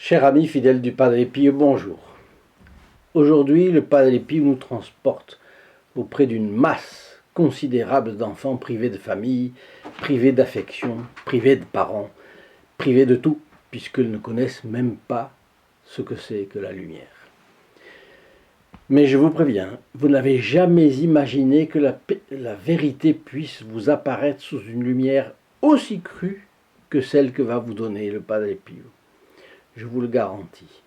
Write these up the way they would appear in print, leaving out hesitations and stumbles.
Cher ami fidèle du Padre Pio, bonjour. Aujourd'hui, le Padre Pio nous transporte auprès d'une masse considérable d'enfants privés de famille, privés d'affection, privés de parents, privés de tout, puisqu'ils ne connaissent même pas ce que c'est que la lumière. Mais je vous préviens, vous n'avez jamais imaginé que la vérité puisse vous apparaître sous une lumière aussi crue que celle que va vous donner le Padre Pio. Je vous le garantis.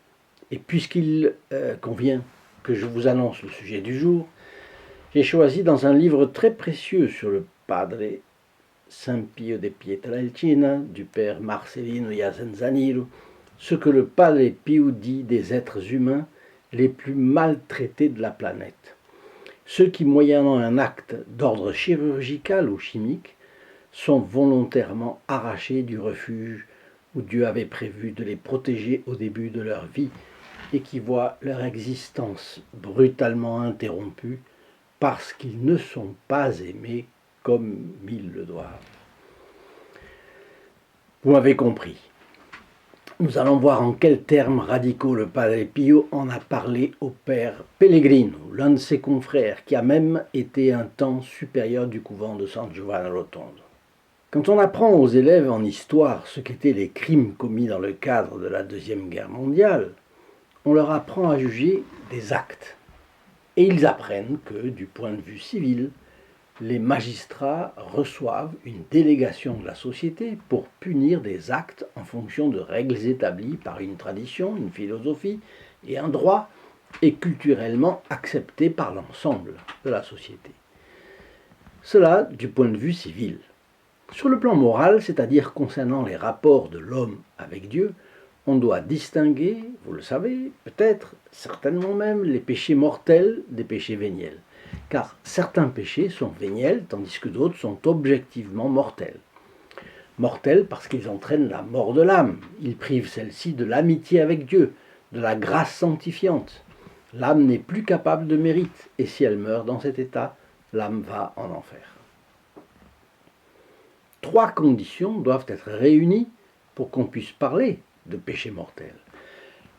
Et puisqu'il convient que je vous annonce le sujet du jour, j'ai choisi dans un livre très précieux sur le Padre San Pio de Pietrelcina, du père Marcelino Iazenzanilo, ce que le Padre Pio dit des êtres humains les plus maltraités de la planète. Ceux qui, moyennant un acte d'ordre chirurgical ou chimique, sont volontairement arrachés du refuge où Dieu avait prévu de les protéger au début de leur vie et qui voient leur existence brutalement interrompue parce qu'ils ne sont pas aimés comme ils le doivent. Vous m'avez compris. Nous allons voir en quels termes radicaux le Padre Pio en a parlé au père Pellegrino, l'un de ses confrères, qui a même été un temps supérieur du couvent de San Giovanni Rotondo. Quand on apprend aux élèves en histoire ce qu'étaient les crimes commis dans le cadre de la Deuxième Guerre mondiale, on leur apprend à juger des actes. Et ils apprennent que, du point de vue civil, les magistrats reçoivent une délégation de la société pour punir des actes en fonction de règles établies par une tradition, une philosophie et un droit, et culturellement acceptés par l'ensemble de la société. Cela du point de vue civil. Sur le plan moral, c'est-à-dire concernant les rapports de l'homme avec Dieu, on doit distinguer, vous le savez, peut-être, certainement même, les péchés mortels des péchés véniels. Car certains péchés sont véniels, tandis que d'autres sont objectivement mortels. Mortels parce qu'ils entraînent la mort de l'âme. Ils privent celle-ci de l'amitié avec Dieu, de la grâce sanctifiante. L'âme n'est plus capable de mérite, et si elle meurt dans cet état, l'âme va en enfer. 3 conditions doivent être réunies pour qu'on puisse parler de péché mortel.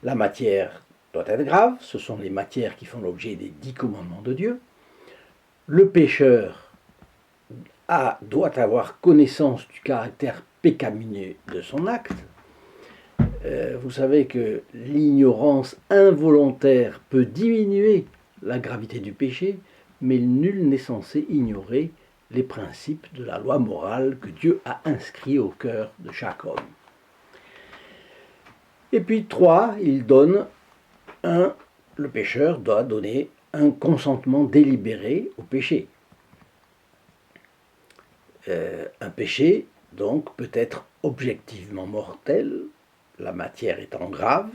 La matière doit être grave, ce sont les matières qui font l'objet des 10 commandements de Dieu. Le pécheur doit avoir connaissance du caractère pécamineux de son acte. Vous savez que l'ignorance involontaire peut diminuer la gravité du péché, mais nul n'est censé ignorer les principes de la loi morale que Dieu a inscrits au cœur de chaque homme. Et puis 3, le pécheur doit donner un consentement délibéré au péché. Un péché, donc, peut être objectivement mortel, la matière étant grave,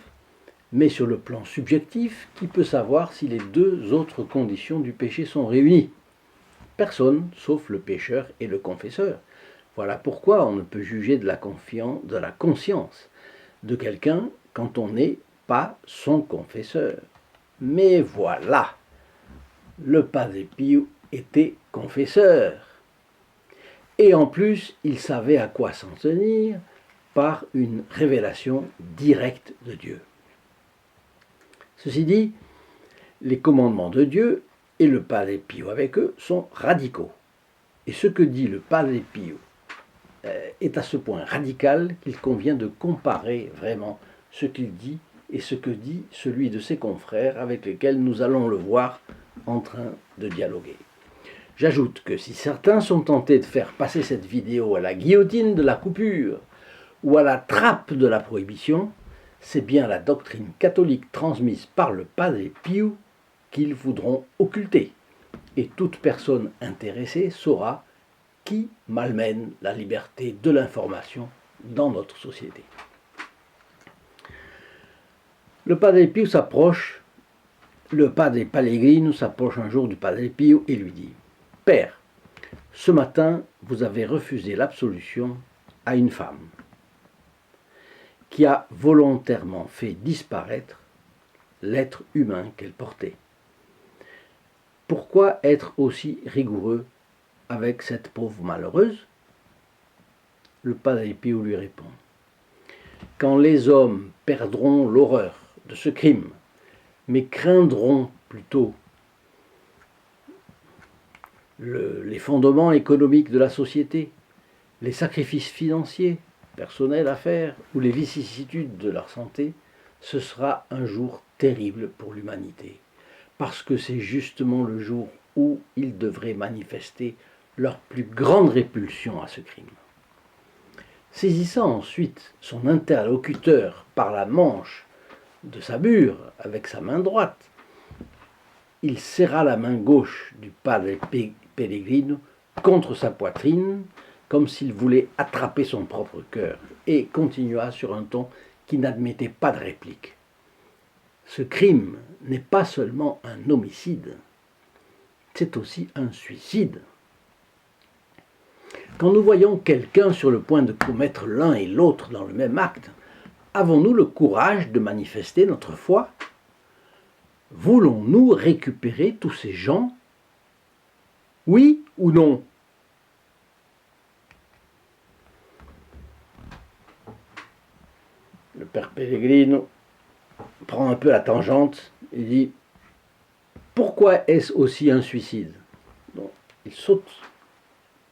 mais sur le plan subjectif, qui peut savoir si les 2 autres conditions du péché sont réunies? Personne, sauf le pécheur et le confesseur. Voilà pourquoi on ne peut juger de la conscience de quelqu'un quand on n'est pas son confesseur. Mais voilà, le Padre Pio était confesseur. Et en plus, il savait à quoi s'en tenir par une révélation directe de Dieu. Ceci dit, les commandements de Dieu et le Padre Pio avec eux sont radicaux. Et ce que dit le Padre Pio est à ce point radical qu'il convient de comparer vraiment ce qu'il dit et ce que dit celui de ses confrères avec lesquels nous allons le voir en train de dialoguer. J'ajoute que si certains sont tentés de faire passer cette vidéo à la guillotine de la coupure ou à la trappe de la prohibition, c'est bien la doctrine catholique transmise par le Padre Pio qu'ils voudront occulter. Et toute personne intéressée saura qui malmène la liberté de l'information dans notre société. Le Padre Pio s'approche, le Padre Pellegrino s'approche un jour du Padre Pio et lui dit: « Père, ce matin, vous avez refusé l'absolution à une femme qui a volontairement fait disparaître l'être humain qu'elle portait. Pourquoi être aussi rigoureux avec cette pauvre malheureuse ?» Le Padre Pio lui répond: quand les hommes perdront l'horreur de ce crime, mais craindront plutôt les fondements économiques de la société, les sacrifices financiers, personnels à faire, ou les vicissitudes de leur santé, ce sera un jour terrible pour l'humanité, parce que c'est justement le jour où ils devraient manifester leur plus grande répulsion à ce crime. Saisissant ensuite son interlocuteur par la manche de sa bure avec sa main droite, il serra la main gauche du padre Pellegrino contre sa poitrine, comme s'il voulait attraper son propre cœur, et continua sur un ton qui n'admettait pas de réplique. Ce crime n'est pas seulement un homicide, c'est aussi un suicide. Quand nous voyons quelqu'un sur le point de commettre l'un et l'autre dans le même acte, avons-nous le courage de manifester notre foi? Voulons-nous récupérer tous ces gens? Oui ou non? Le père Pellegrino prend un peu la tangente et dit « Pourquoi est-ce aussi un suicide ?» Donc, il saute,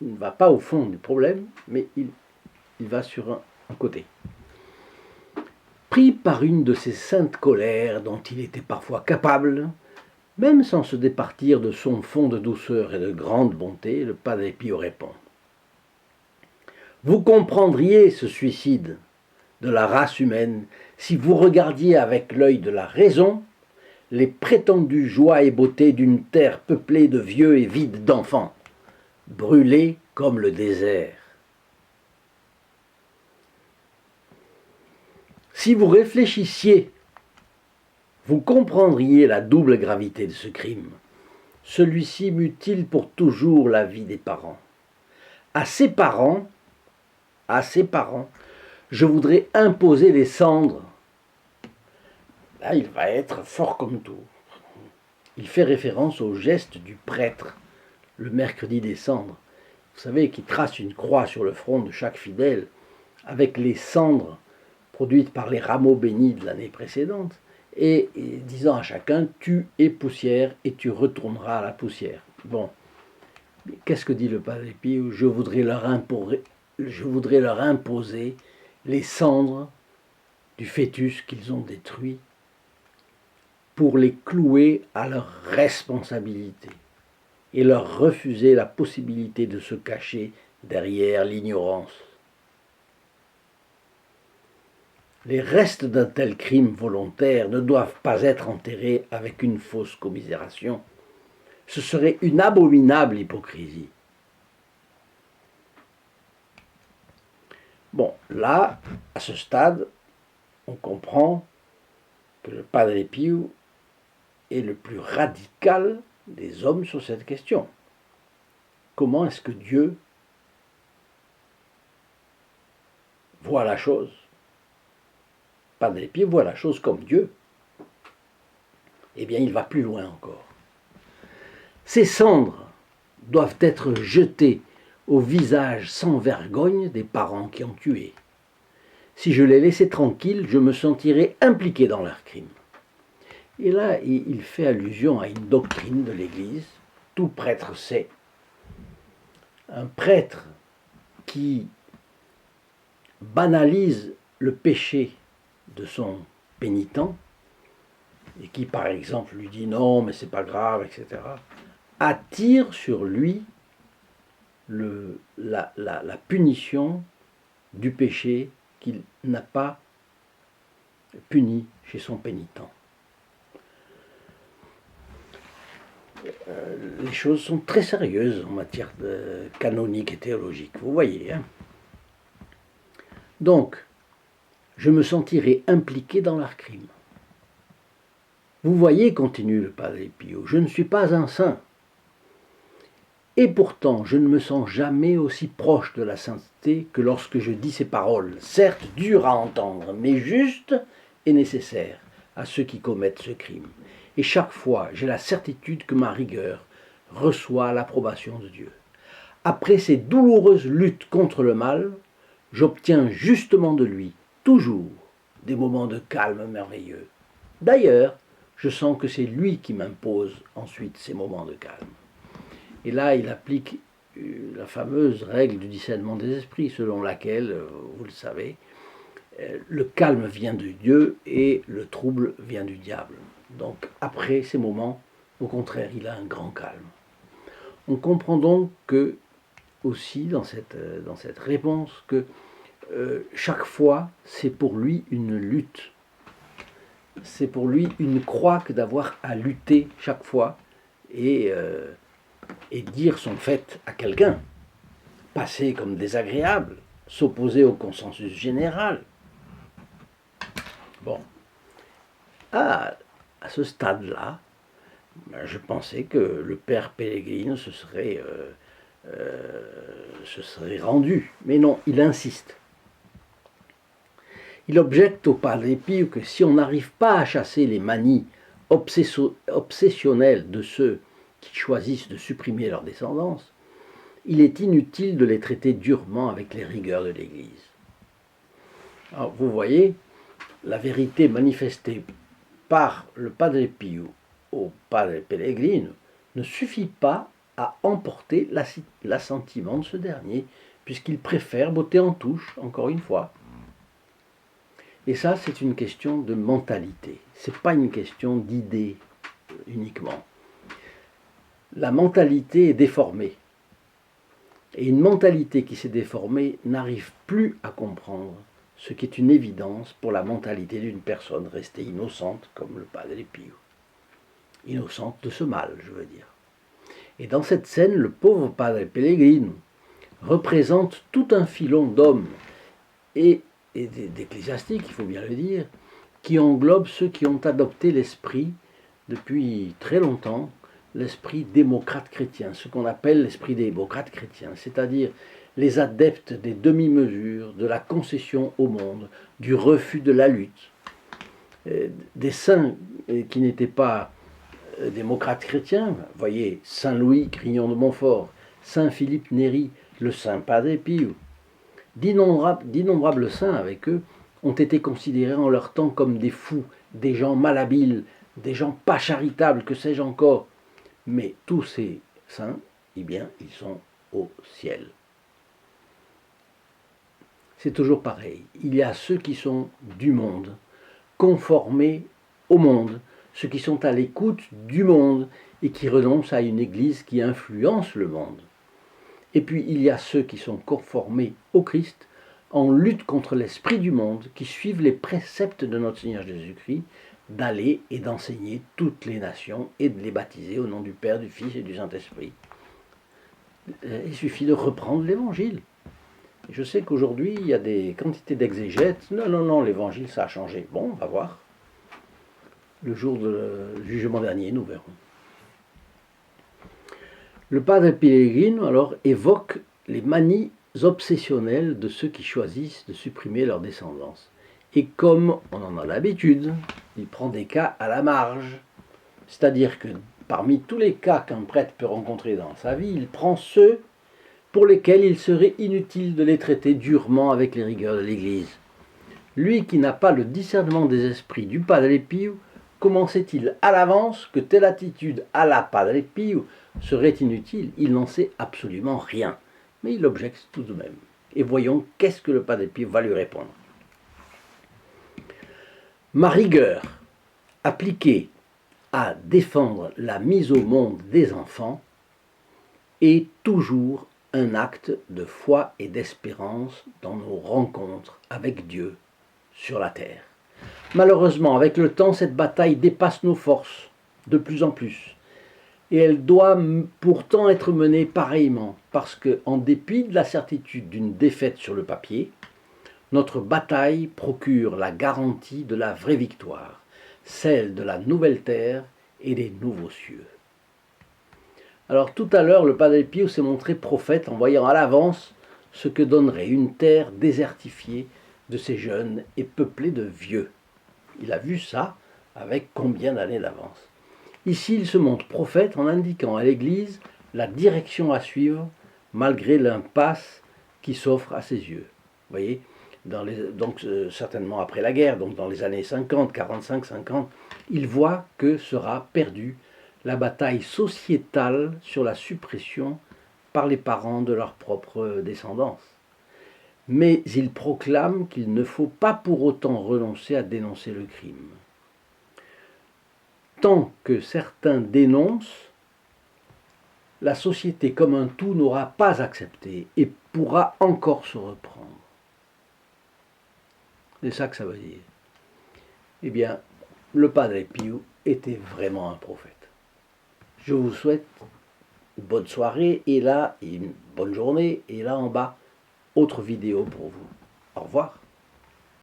il ne va pas au fond du problème, mais il va sur un côté. Pris par une de ces saintes colères dont il était parfois capable, même sans se départir de son fond de douceur et de grande bonté, le Padre Pio répond « Vous comprendriez ce suicide de la race humaine si vous regardiez avec l'œil de la raison les prétendues joies et beautés d'une terre peuplée de vieux et vide d'enfants, brûlée comme le désert. Si vous réfléchissiez, vous comprendriez la double gravité de ce crime. Celui-ci mutile pour toujours la vie des parents. À ses parents, je voudrais imposer les cendres. Là, il va être fort comme tout. Il fait référence au geste du prêtre, le mercredi des cendres. Vous savez, qui trace une croix sur le front de chaque fidèle, avec les cendres produites par les rameaux bénis de l'année précédente, et disant à chacun, tu es poussière et tu retourneras à la poussière. Bon, qu'est-ce que dit le Padre Pio? Je voudrais leur imposer les cendres du fœtus qu'ils ont détruit pour les clouer à leur responsabilité et leur refuser la possibilité de se cacher derrière l'ignorance. Les restes d'un tel crime volontaire ne doivent pas être enterrés avec une fausse commisération. Ce serait une abominable hypocrisie. Bon, là, à ce stade, on comprend que le Padre Pio est le plus radical des hommes sur cette question. Comment est-ce que Dieu voit la chose? Padre Pio voit la chose comme Dieu. Eh bien, il va plus loin encore. Ces cendres doivent être jetées au visage sans vergogne des parents qui ont tué. Si je les laissais tranquilles, je me sentirais impliqué dans leur crime. Et là, il fait allusion à une doctrine de l'Église, tout prêtre sait. Un prêtre qui banalise le péché de son pénitent, et qui par exemple lui dit non mais c'est pas grave, etc., attire sur lui la punition du péché qu'il n'a pas puni chez son pénitent. Les choses sont très sérieuses en matière de canonique et théologique, vous voyez. Hein. Donc, je me sentirai impliqué dans leur crime. Vous voyez, continue le Padre Pio, je ne suis pas un saint. Et pourtant, je ne me sens jamais aussi proche de la sainteté que lorsque je dis ces paroles, certes dures à entendre, mais justes et nécessaires à ceux qui commettent ce crime. Et chaque fois, j'ai la certitude que ma rigueur reçoit l'approbation de Dieu. Après ces douloureuses luttes contre le mal, j'obtiens justement de lui toujours des moments de calme merveilleux. D'ailleurs, je sens que c'est lui qui m'impose ensuite ces moments de calme. Et là, il applique la fameuse règle du discernement des esprits, selon laquelle, vous le savez, le calme vient de Dieu et le trouble vient du diable. Donc après ces moments, au contraire, il a un grand calme. On comprend donc que, aussi dans cette réponse, que chaque fois, c'est pour lui une lutte. C'est pour lui une croix que d'avoir à lutter chaque fois et dire son fait à quelqu'un. Passer comme désagréable, s'opposer au consensus général. Bon. À ce stade-là, je pensais que le père Pellegrino se serait rendu. Mais non, il insiste. Il objecte au Padre Pio que si on n'arrive pas à chasser les manies obsessionnelles de ceux qui choisissent de supprimer leur descendance, il est inutile de les traiter durement avec les rigueurs de l'Église. Alors, vous voyez, la vérité manifestée par le Padre Pio au Padre Pellegrino ne suffit pas à emporter l'assentiment de ce dernier, puisqu'il préfère botter en touche, encore une fois. Et ça, c'est une question de mentalité. Ce n'est pas une question d'idée uniquement. La mentalité est déformée. Et une mentalité qui s'est déformée n'arrive plus à comprendre ce qui est une évidence pour la mentalité d'une personne restée innocente comme le Padre Pio. Innocente de ce mal, je veux dire. Et dans cette scène, le pauvre Padre Pellegrino représente tout un filon d'hommes et d'ecclésiastiques, il faut bien le dire, qui englobe ceux qui ont adopté l'esprit depuis très longtemps, l'esprit démocrate chrétien, ce qu'on appelle l'esprit démocrate chrétien, c'est-à-dire les adeptes des demi-mesures, de la concession au monde, du refus de la lutte, des saints qui n'étaient pas démocrates chrétiens, voyez, Saint Louis Grignon de Montfort, Saint Philippe Néri, le Saint Padre Pio, d'innombrables saints avec eux ont été considérés en leur temps comme des fous, des gens malhabiles, des gens pas charitables, que sais-je encore. Mais tous ces saints, eh bien, ils sont au ciel. C'est toujours pareil. Il y a ceux qui sont du monde, conformés au monde, ceux qui sont à l'écoute du monde et qui renoncent à une église qui influence le monde. Et puis il y a ceux qui sont conformés au Christ, en lutte contre l'esprit du monde, qui suivent les préceptes de notre Seigneur Jésus-Christ, d'aller et d'enseigner toutes les nations et de les baptiser au nom du Père, du Fils et du Saint-Esprit. Il suffit de reprendre l'Évangile. Je sais qu'aujourd'hui, il y a des quantités d'exégètes. Non, l'Évangile, ça a changé. Bon, on va voir. Le jour du jugement dernier, nous verrons. Le Padre Pellegrino, alors, évoque les manies obsessionnelles de ceux qui choisissent de supprimer leur descendance. Et comme on en a l'habitude, il prend des cas à la marge. C'est-à-dire que parmi tous les cas qu'un prêtre peut rencontrer dans sa vie, il prend ceux pour lesquels il serait inutile de les traiter durement avec les rigueurs de l'Église. Lui qui n'a pas le discernement des esprits du Padre Pio, comment sait-il à l'avance que telle attitude à la Padre Pio serait inutile? Il n'en sait absolument rien, mais il objecte tout de même. Et voyons qu'est-ce que le Padre Pio va lui répondre. Ma rigueur, appliquée à défendre la mise au monde des enfants, est toujours un acte de foi et d'espérance dans nos rencontres avec Dieu sur la terre. Malheureusement, avec le temps, cette bataille dépasse nos forces de plus en plus. Et elle doit pourtant être menée pareillement, parce que, en dépit de la certitude d'une défaite sur le papier, notre bataille procure la garantie de la vraie victoire, celle de la nouvelle terre et des nouveaux cieux. Alors tout à l'heure, le Padre Pio s'est montré prophète en voyant à l'avance ce que donnerait une terre désertifiée de ces jeunes et peuplée de vieux. Il a vu ça avec combien d'années d'avance. Ici, il se montre prophète en indiquant à l'Église la direction à suivre malgré l'impasse qui s'offre à ses yeux. Vous voyez, donc certainement après la guerre, donc dans les années 50, 45, 50, il voit que sera perdue la bataille sociétale sur la suppression par les parents de leur propre descendance. Mais il proclame qu'il ne faut pas pour autant renoncer à dénoncer le crime. Tant que certains dénoncent, la société comme un tout n'aura pas accepté et pourra encore se reprendre. C'est ça que ça veut dire. Eh bien, le Padre Pio était vraiment un prophète. Je vous souhaite une bonne soirée et là, une bonne journée. Et là en bas, autre vidéo pour vous. Au revoir.